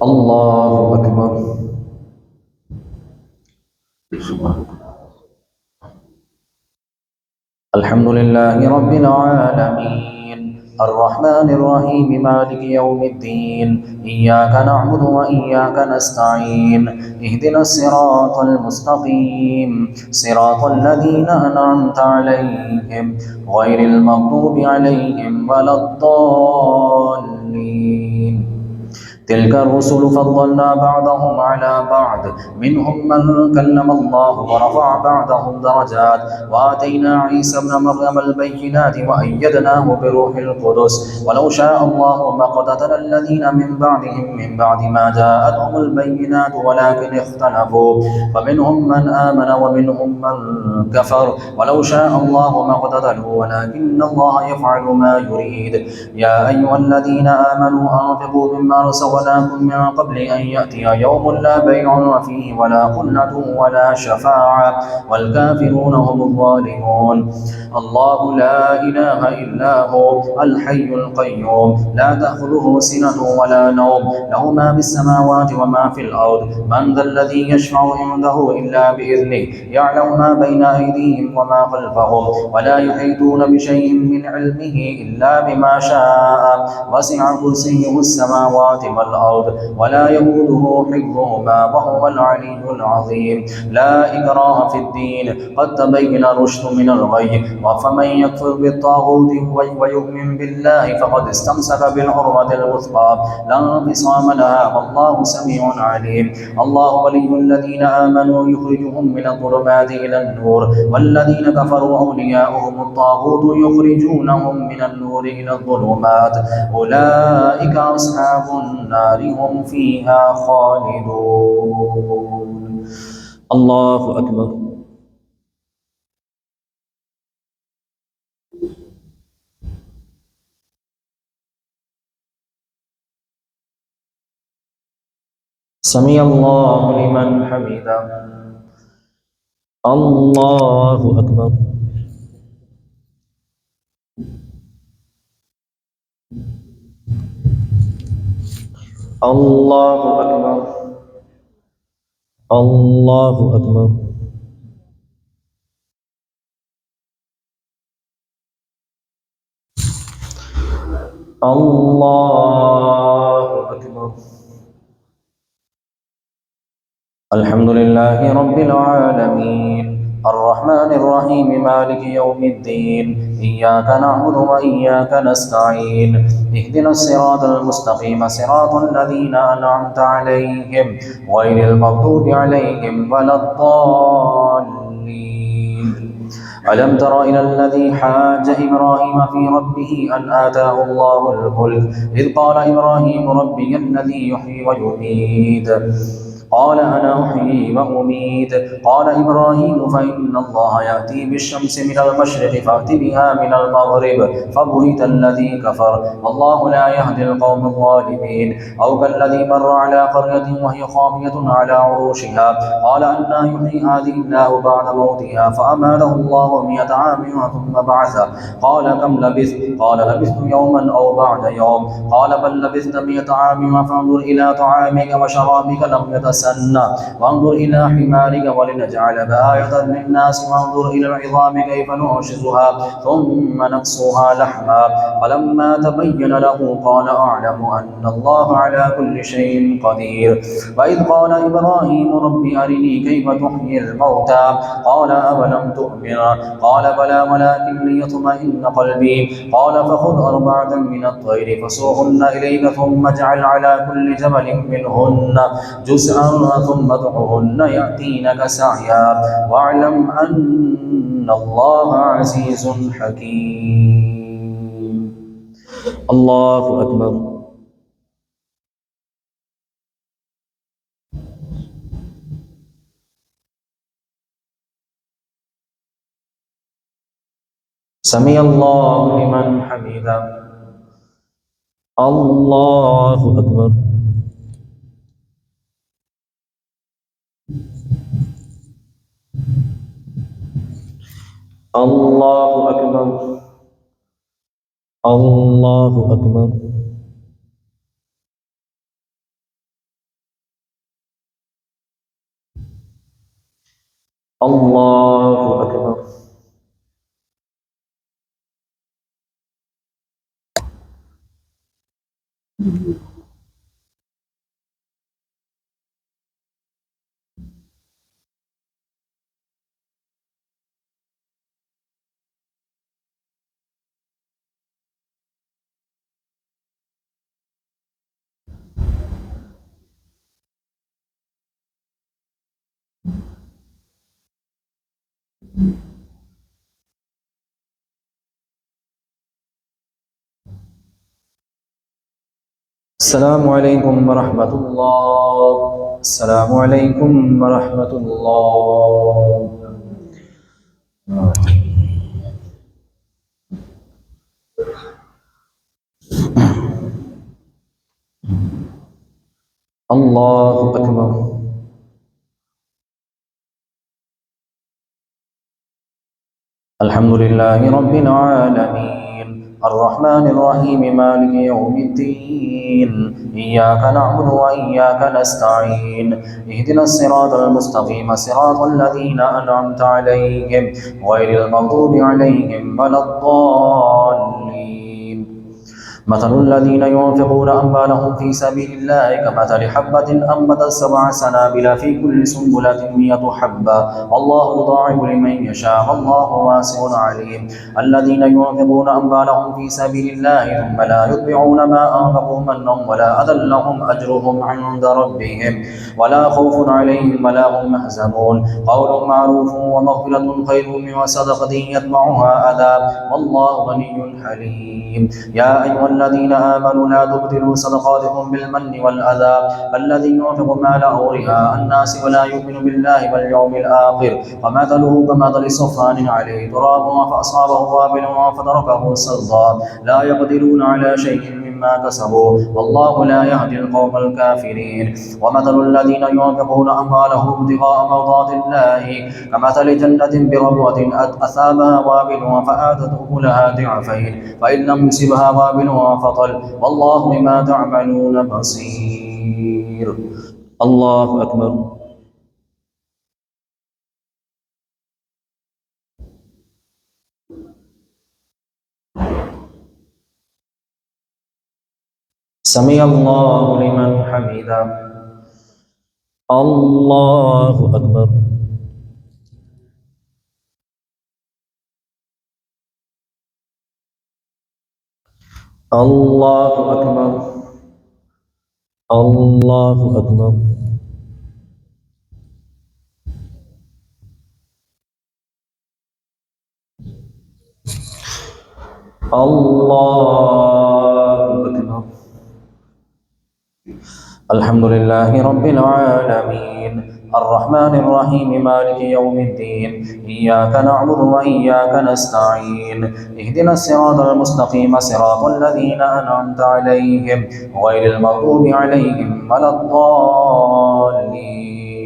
الله أكبر. الحمد لله رب العالمين الرحمن الرحيم مالك يوم الدين إياك نعبد وإياك نستعين اهدنا الصراط المستقيم صراط الذين أنعمت عليهم غير المغضوب عليهم ولا الضالين. تلك الرسل فضلنا بعضهم على بعض منهم من كلم الله ورفع بعضهم درجات وآتينا عيسى ابن مريم البينات وأيدناه بروح القدس ولو شاء الله ما اقتتل الذين من بعدهم من بعد ما جاءتهم البينات ولكن اختلفوا فمنهم من آمن ومنهم من كفر ولو شاء الله ما اقتتلوا ولكن الله يفعل ما يريد. يا أيها الذين آمنوا أنفقوا مما رزقناكم من قبل أن يأتي يوم لا بيع فيه ولا خلة ولا شفاعة والكافرون هم الظالمون. الله لا إله إلا هو الحي القيوم لا تأخذه سنة ولا نوم له ما في السماوات وما في الأرض من ذا الذي يشفع عنده إلا بإذنه يعلم ما بين أيديهم وما خلفهم ولا يحيطون بشيء من علمه إلا بما شاء وسع كرسيه السماوات والأرض ولا يؤوده حفظهما وهو العلي العظيم. لا إكراه في الدين قد تبين الرشد من الغي وفمن يكفر بالطاغوت ويؤمن بالله فقد استمسك بالعروة الوثقى لا انفصام لها والله سميع عليم. الله ولي الذين آمنوا يخرجهم من الظلمات إلى النور والذين كفروا أولياؤهم الطاغوت يخرجونهم من النور إلى الظلمات أولئك أصحاب النار هم فيها خالدون. الله أكبر. سمع الله لمن حمده. الله أكبر. الله أكبر. الله أكبر. الله أكبر. الحمد لله رب العالمين الرحمن الرحيم مالك يوم الدين إياك نعبد وإياك نستعين اهدنا الصراط المستقيم صراط الذين أنعمت عليهم غير المغضوب عليهم ولا الضالين. ألم تر إلى الذي حاج إبراهيم في ربه أن آتاه الله الملك إذ قال إبراهيم ربي الذي يحيي ويميت قال أنا أحيي وأميت قال إبراهيم فإن الله يأتي بالشمس من المشرق فأت بها من المغرب فبهت الذي كفر والله لا يهدي القوم الظالمين. أو كالذي مر على قرية وهي خاوية على عروشها قال أنى يحيي هذه الله بعد موتها فأماته الله 100 عام ثم بعثه قال كم لبثت قال لبثت يوما أو بعد يوم قال بل لبثت 100 عام فانظر إلى طعامك وشرابك لم يتسنى أحسن وانظر إلى حمارك ولنجعلك آية للناس وانظر إلى العظام كيف ننشزها ثم نكسوها لحما فلما تبين له قال أعلم أن الله على كل شيء قدير وإذ قال إبراهيم رب أرني كيف تحيي الموتى قال أولم تؤمن قال بلى ولكن ليطمئن قلبي قال فخذ أربعة من الطير فسوقهن إليك ثم اجعل على كل جبل منهن جزءا ثم ادعهن يأتينك سعيا واعلم أن الله عزيز حكيم. الله أكبر. سمع الله لمن حمده. الله أكبر. الله أكبر. الله أكبر. الله أكبر. السلام عليكم ورحمة الله. السلام عليكم ورحمة الله. الله أكبر. الحمد لله رب العالمين الرحمن الرحيم مالك يوم الدين إياك نعبد وإياك نستعين اهدنا الصراط المستقيم صراط الذين أنعمت عليهم غير المغضوب عليهم ولا الضالين. مثل الذين ينفقون أموالهم في سبيل الله كمثل حبة أنبتت 7 سنابل في كل سنبلة 100 حبة والله يضاعف لمن يشاء والله واسع عليم. الذين ينفقون أموالهم في سبيل الله ثم لا يتبعون ما أنفقوا منا ولا أذى لهم أجرهم عند ربهم ولا خوف عليهم ولا هم يحزنون. قول معروف ومغفرة خير من صدقة يتبعها أذى والله غني حليم. يا أيها الذين آمنوا لا تبطلوا صدقاتكم بالمن والأذى كالذي ينفق ماله رئاء الناس ولا يؤمن بالله واليوم الآخر فمثله كمثل صفوان عليه تراب فأصابه وابل فتركه صلدا لا يقدرون على شيء مما كسبوا والله لا يهدي القوم الكافرين. ومثل الذين ينفقون أموالهم ابتغاء مرضات الله كمثل جنة بربوة أثابها وابل فآتت أكلها ضعفين فإن لم يصبها وابل فطل والله بما تعملون بصير. الله أكبر. سمع الله لمن حمده. الله أكبر. الله أكبر. الله أكبر. الله أكبر. الحمد لله رب العالمين الرحمن الرحيم مالك يوم الدين إياك نعبد وإياك نستعين اهدنا الصراط المستقيم صراط الذين أنعمت عليهم غير المغضوب عليهم ولا الضالين.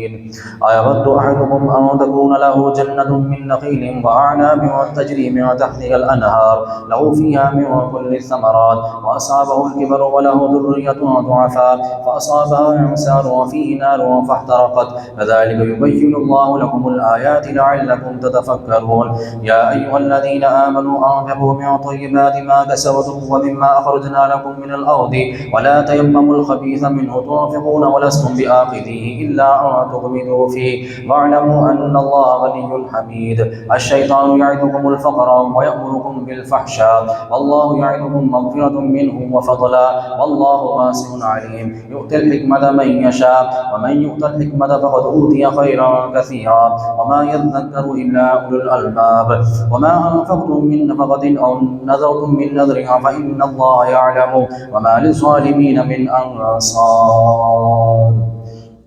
العالمين. أيود أحدكم أن تكون له جنة من نخيل وأعناب تجري من تحتها الأنهار له فيها من كل الثمرات وأصابه الكبر وله ذرية ضعفاء فأصابها إعصار وفيه نار فاحترقت كذلك يبين الله لكم الآيات لعلكم تتفكرون. يا أيها الذين آمنوا أنفقوا من طيبات ما كسبتم ومما أخرجنا لكم من الأرض ولا تيمموا الخبيث منه تنفقون ولستم بآخذيه إلا أن تغمضوا فيه واعلموا أن الله غني حميد. الشيطان يعدكم الفقر ويأمركم بالفحشاء والله يعدكم مغفرة منه وفضلا والله واسع عليم. يؤتي الحكمة من يشاء ومن يؤت الحكمة فقد أوتي خيرا كثيرا وما يذكر إلا أولو الألباب. وما أنفقتم من نفقة أو نذرتم من نذر فإن الله يعلم وما للظالمين من أنصار.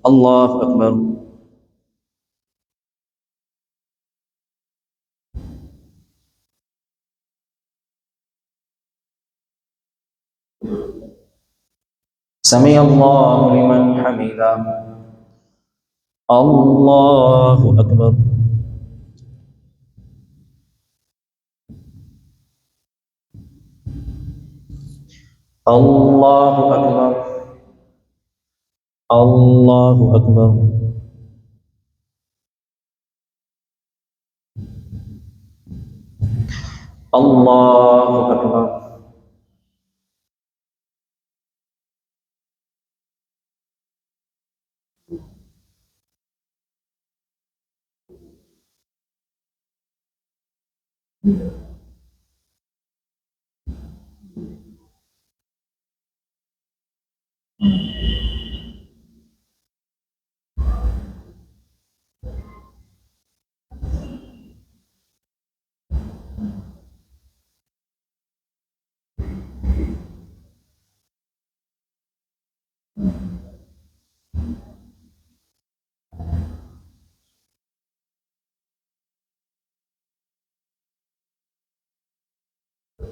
الله أكبر. سمع الله لمن حمده. الله أكبر. الله أكبر. الله أكبر. الله أكبر.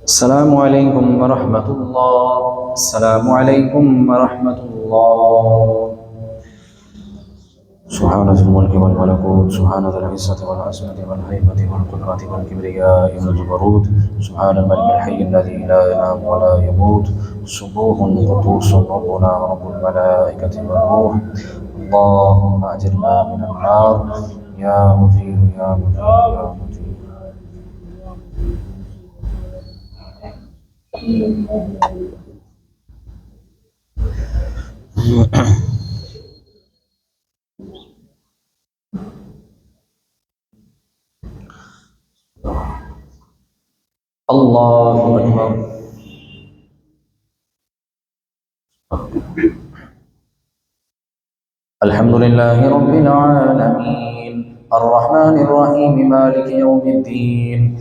السلام عليكم ورحمة الله. السلام عليكم ورحمة الله. سبحان ذي الملك والملكوت سبحان ذي العزة والعظمة والهيبة والقدرة والكبرياء والجبروت سبحان الملك الحي الذي لا ينام ولا يموت سبوح قدوس ربنا ورب الملائكة والروح. اللهم أجرنا من النار يا مجير يا مجير يا مجير. الله أكبر. الحمد لله رب العالمين الرحمن الرحيم مالك يوم الدين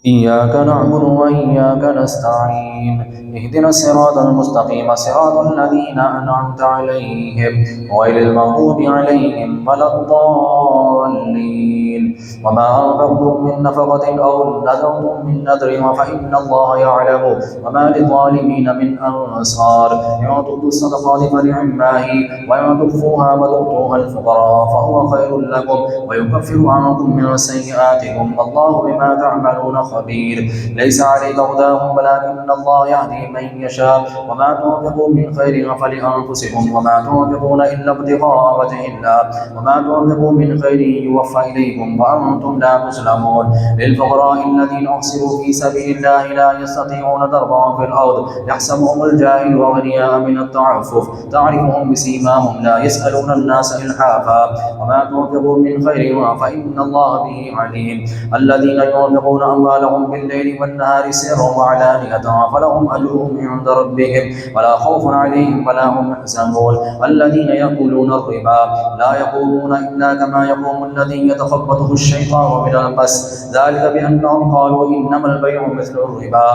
إياك نعبد وإياك نستعين اهدنا الصراط المستقيم صراط الذين أنعمت عليهم غير المغضوب عليهم ولا الضالين. وما أنفقتم من نفقة أو نذرتم من نذر فإن الله يعلم وما للظالمين من أنصار. إن تبدوا الصدقات فنعما هي وإن تخفوها وتؤتوها الفقراء فهو خير لكم ويكفر عنكم من سيئاتكم والله بما تعملون خبير. ليس عليك هداهم ولكن الله يهدي من يشاء وما تنفقوا من خير فلأنفسكم وما تنفقون إلا ابتغاء وجه الله وما تنفقوا من خير يوفى إليكم وأنتم لا تظلمون. للفقراء الذين أحصروا في سبيل الله لا يستطيعون ضربا في الأرض يحسبهم الجاهل أغنياء من التعفف تعرفهم بسيماهم لا يسألون الناس إلحافا وما تنفقوا من خير فإن الله به عليم. الذين ينفقون أموالهم بالليل والنهار سرا وعلانية فلهم أجرهم عند ربهم ولا خوف عليهم ولا هم يحزنون. الذين يأكلون الربا لا يقومون إلا كما يقوم الذي يتخبطه الشيطان من المس ذلك بأنهم قالوا إنما البيع مثل الربا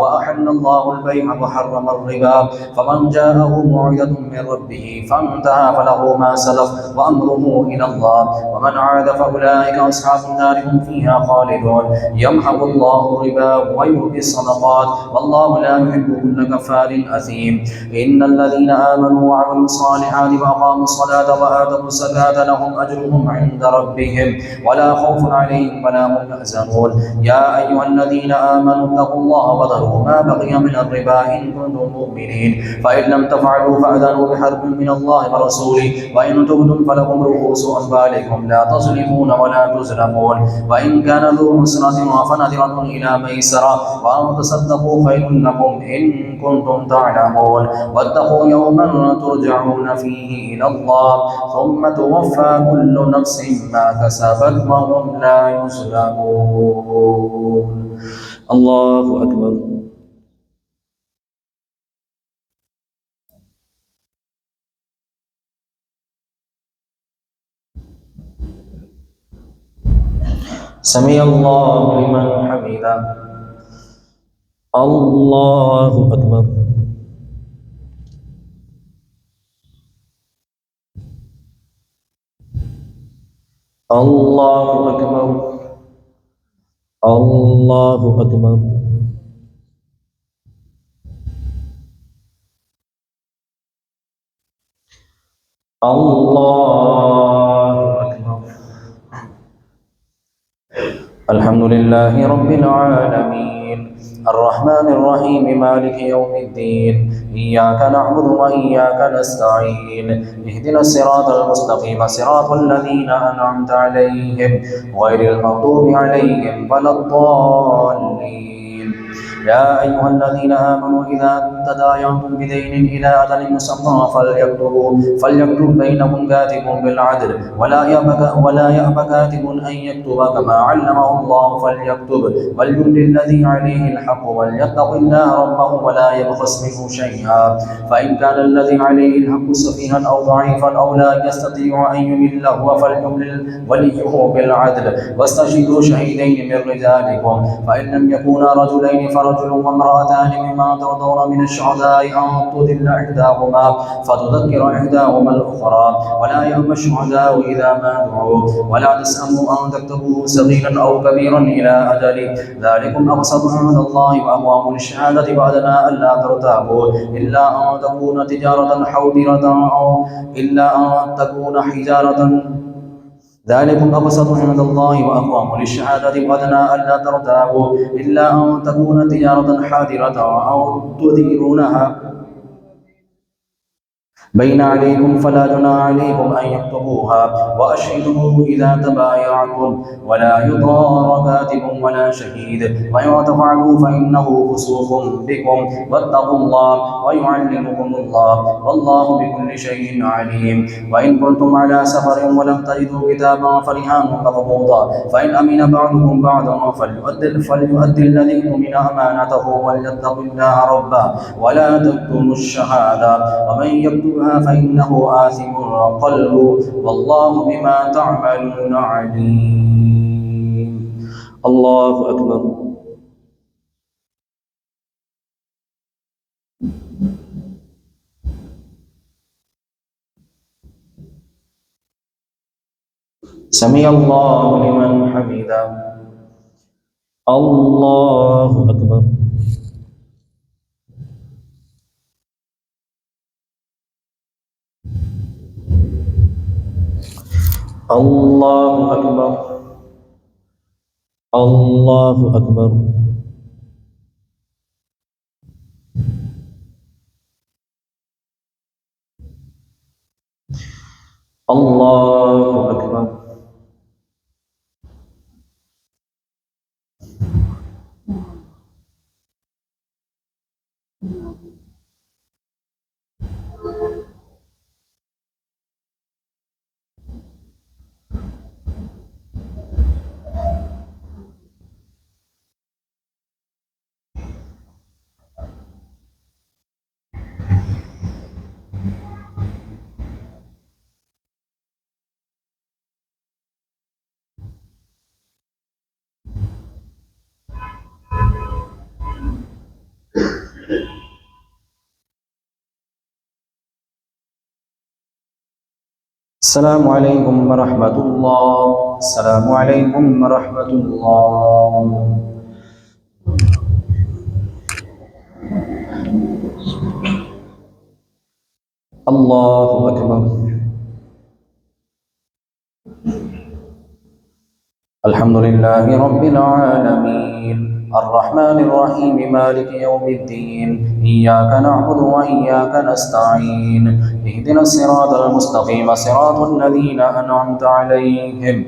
وأحل الله البيع وحرم الربا. فمن جاءه موعظة من ربه فانتهى فله ما سلف وأمره إلى الله ومن عاد فأولئك أصحاب النار هم فيها خالدون. يمحق ويمحق الله الربا ويربي الصدقات والله لا يحب كل كفار أثيم. إن الذين آمنوا وعملوا الصالحات وأقاموا الصلاة وآتوا الزكاة لهم أجرهم عند ربهم ولا خوف عليهم ولا هم يحزنون. يا أيها الذين آمنوا اتقوا الله وذروا ما بقي من الربا إن كنتم مؤمنين فإن لم تفعلوا فأذنوا بحرب من الله ورسوله وإن تبتم فلكم رؤوس أموالكم لا تظلمون ولا تظلمون وإن كان ذو عسرة فنظرة إلى ميسرة وأن تصدقوا خير لكم إن كنتم تعلمون واتقوا يوما ترجعون فيه إلى الله ثم توفى كل نفس ما كسبت وهم لا يظلمون. الله أكبر. سمع الله لمن حمده. الله أكبر. الله أكبر. الله أكبر. الله أكبر. الحمد لله رب العالمين الرحمن الرحيم مالك يوم الدين إياك نعبد وإياك نستعين اهدنا الصراط المستقيم صراط الذين أنعمت عليهم غير المغضوب عليهم ولا الضالين. يا أيها الذين آمنوا إذا تداينتم بدين إلى أجل مسمى فليكتب بينكم كاتب بالعدل ولا يأب كاتب أن يكتب كما علمه الله فليكتب وليملل الذي عليه الحق وليتق الله ربه ولا يبخس منه شيئا فإن كان الذي عليه الحق سفيها أو ضعيفا أو لا يستطيع أن يمل هو فليملل وليه بالعدل واستشهدوا شهيدين من رجالكم فإن لم يكونا رجلين فرجل وامرأتان مما ترضون من الشهداء أن تضل إحداهما فتذكر إحداهما الأخرى ولا يأبى الشهداء إذا ما دعوا ولا تسأموا أن تكتبوه صغيرا أو كبيرا إلى أجله ذلكم أقسط عند الله وأقوم للشهادة وأدنى ألا ترتابوا إلا أن تكون تجارة حاضرة أو إلا أن تكون حجارة ذلكم أقسط عند الله وأقوم للشهادة وأدنى ألا ترتابوا إلا أن تكون تجارة حاضرة أو تديرونها بين عليكم فلا جناح عليكم أن يكتبوها وأشهدوا إذا تبايعتم ولا يضار كاتب ولا شهيد وإن تفعلوا فإنه فسوق بكم واتقوا الله ويعلمكم الله والله بكل شيء عليم. وإن كنتم على سفر ولم تجدوا كتابا فرهان مقبوضا فإن أمن بعضكم بعضا فليؤدي الذي اؤتمن أمانته وليتق الله ربه ولا تكتموا الشهادة ومن يكتبها فإنه آثم قلبه والله بما تعملون عليم. الله أكبر. سمع الله لمن حمده. الله أكبر. الله أكبر. الله أكبر. الله أكبر. السلام عليكم ورحمة الله. السلام عليكم ورحمة الله. الله أكبر. الحمد لله رب العالمين الرحمن الرحيم مالك يوم الدين إياك نعبد وإياك نستعين اهدنا الصراط المستقيم صراط الذين أنعمت عليهم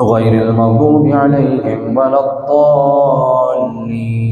غير المغضوب عليهم ولا الضالين.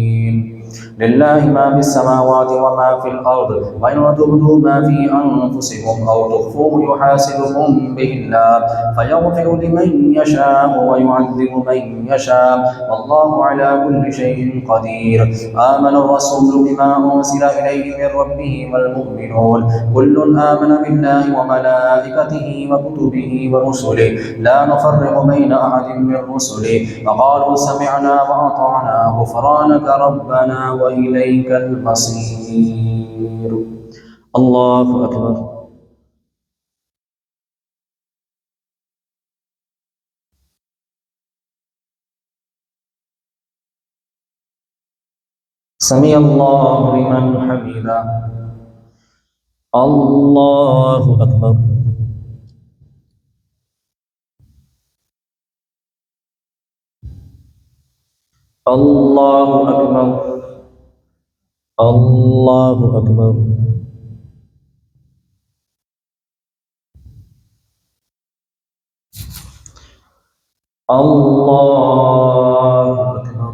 لله ما في السماوات وما في الأرض وإن تبدوا ما في أنفسكم أو تخفوه يحاسبكم به الله فيغفر لمن يشاء ويعذب من يشاء والله على كل شيء قدير. آمن الرسول بما أرسل إليه من ربه والمؤمنون كل آمن بالله وملائكته وكتبه ورسله لا نفرق بين أحد من رسله وقالوا سمعنا وأطعنا غفرانك ربنا وإليك المصير. الله أكبر. سمع الله لمن حمده. الله أكبر. الله أكبر. الله أكبر. الله أكبر.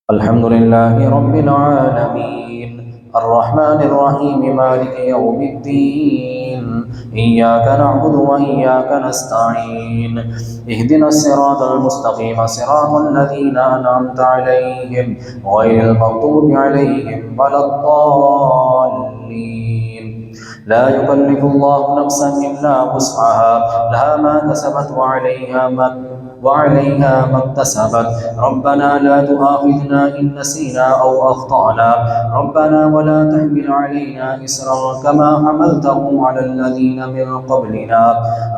الحمد لله رب العالمين الرحمن الرحيم مالك يوم الدين إياك نعبد وإياك نستعين اهدنا الصراط المستقيم صراط الذين أنعمت عليهم غير المغضوب عليهم ولا الضالين. لا يكلف الله نفسا إلا وسعها لها ما كسبت وعليها ما اكتسبت ربنا لا تؤاخذنا إن نسينا أو أخطأنا ربنا ولا تحمل علينا إسرا كما حملته على الذين من قبلنا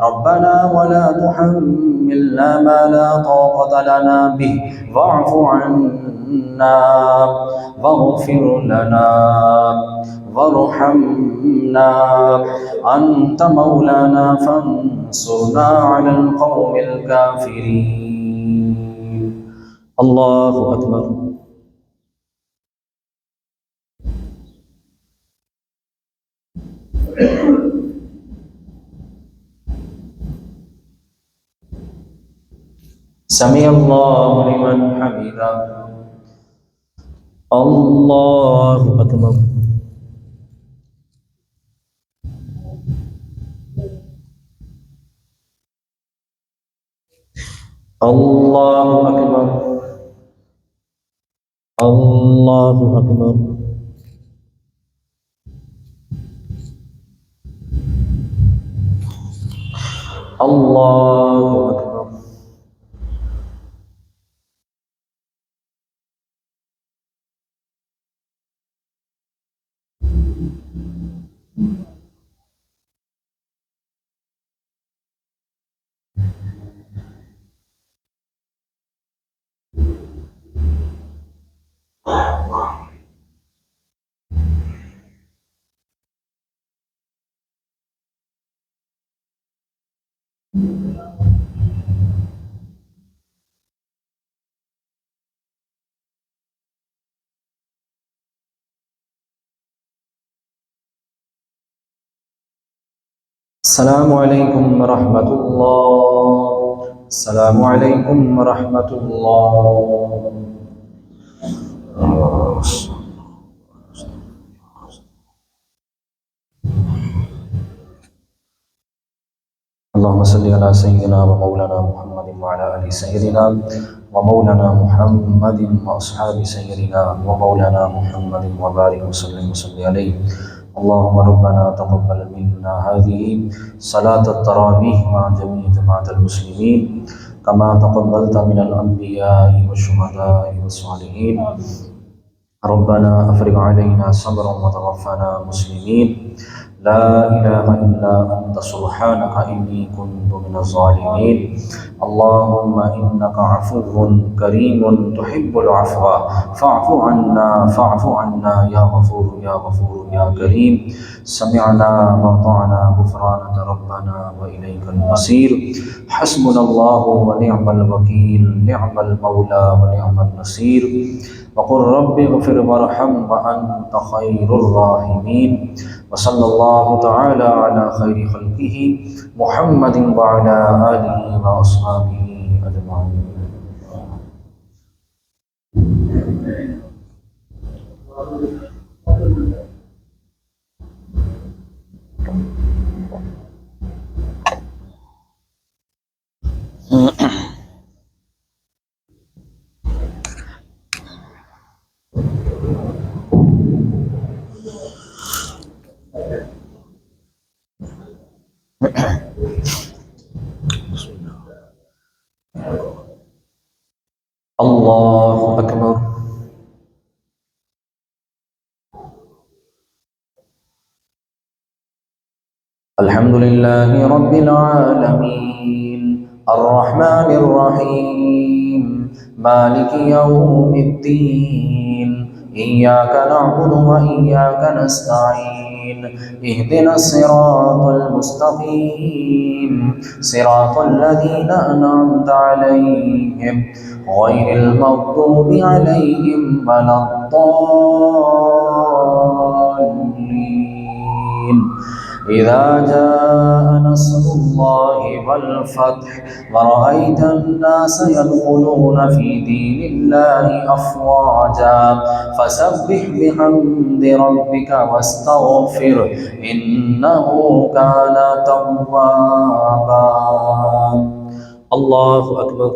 ربنا ولا تحملنا ما لا طاقة لنا به واعف عنا واغفر لنا وارحمنا أنت مولانا فانصرنا على القوم الكافرين. الله أكبر. سمع الله لمن حمده. الله أكبر. الله أكبر. الله أكبر. الله أكبر. السلام عليكم ورحمة الله. السلام عليكم ورحمة الله. اللهم صل على سيدنا ومولانا محمد وعلى آل سيدنا ومولانا محمد وأصحاب سيدنا ومولانا محمد وبارك وسلم عليه. اللهم ربنا تقبل منا هذه صلاة التراويح مع جميع جماعة المسلمين كما تقبلت من الأنبياء والشهداء والصالحين. ربنا أفرغ علينا صبرا وتوفنا مسلمين. ला इलाहा इल्ला अंत सुब्हानक इन्नी कुन्तु मिनज़ ज़ालिमीन। अल्लाहुम्मा इन्नका अफ़ुव्वुन करीमुन तुहिब्बुल अफ़्वा फ़अफ़ु अन्ना या गफ़ूर या करीम। समिअना व अतअना गुफ़रानक रब्बना व इलैकल मसीर। हस्बुनल्लाहु व निअमल वकील, निअमल मौला व निअमन नसीर। वक़ुल रब्बि इग़फ़िर वरहम व अंत ख़ैरुर राहिमीन। व सल्लल्लाहु तआला अला खैरि ख़ल्क़िही मुहम्मदिन व अला आलिहि व अस्हाबिही अजमाइन। अल्लाहु अकबर। अल्हम्दुलिल्लाहि रब्बिल आलमीन, अर्रहमानिर रहीम, मालिकि यौमिद्दीन। इय्याका नअबुदु व इय्याका नस्तईन। इहदिनस सिरातल मुस्तक़ीम, सिरातल लज़ीना अनअमता अलैहिम, गैरिल मग़दूबि अलैहिम वलद्दाल्लीन। इज़ा जाअ नस्रुल्लाहि वल फ़त्ह व रअयतन्नास यदख़ुलूना फ़ी दीनिल्लाहि अफ़वाजा फ़सब्बिह बिहम्दि रब्बिका वस्तग़फ़िर इन्नहु कान तव्वाबा। अल्लाहु अकबर।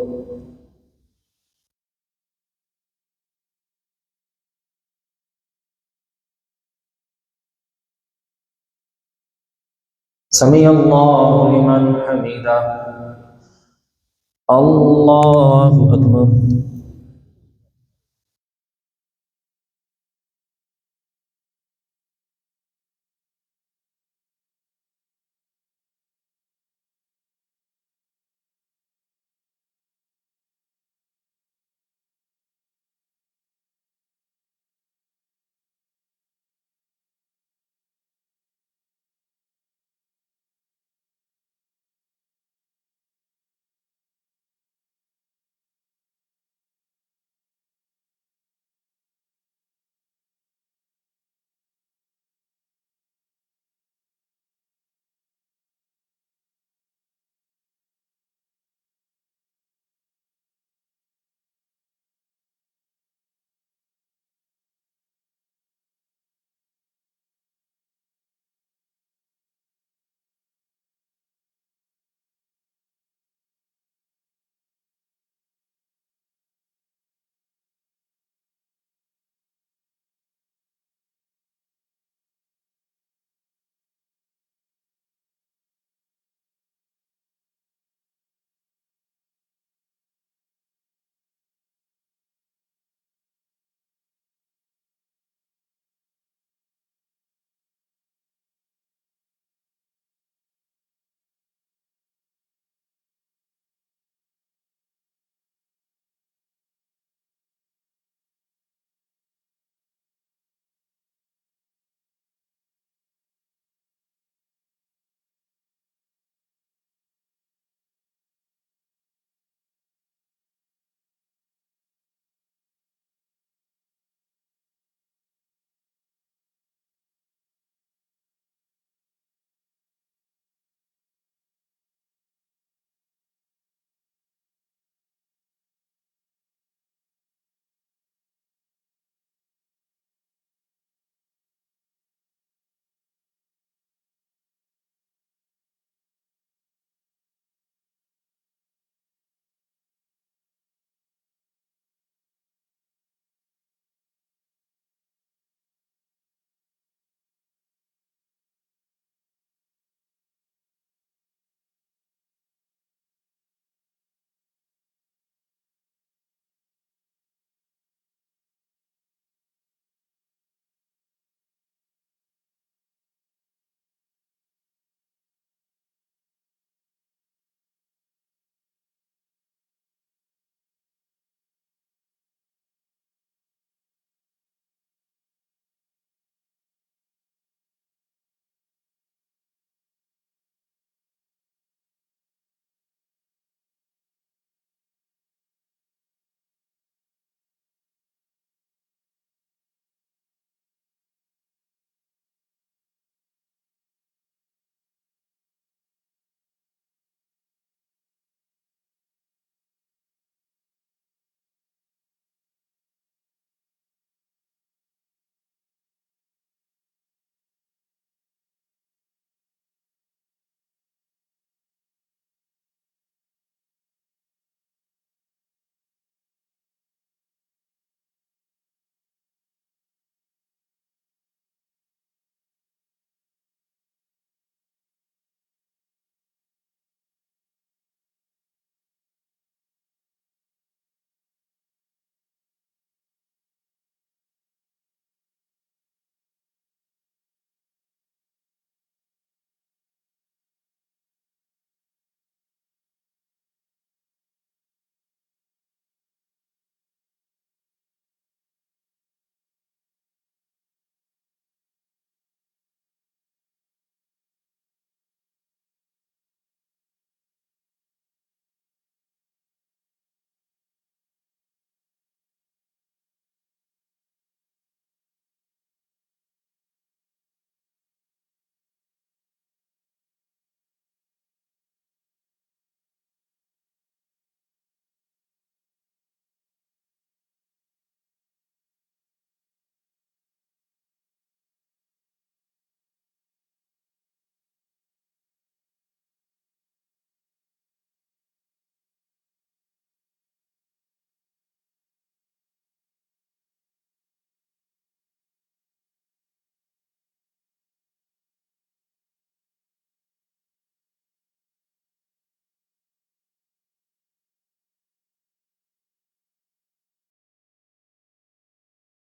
समिअल्लाहु लिमन हमिदा। अल्लाहु अकबर।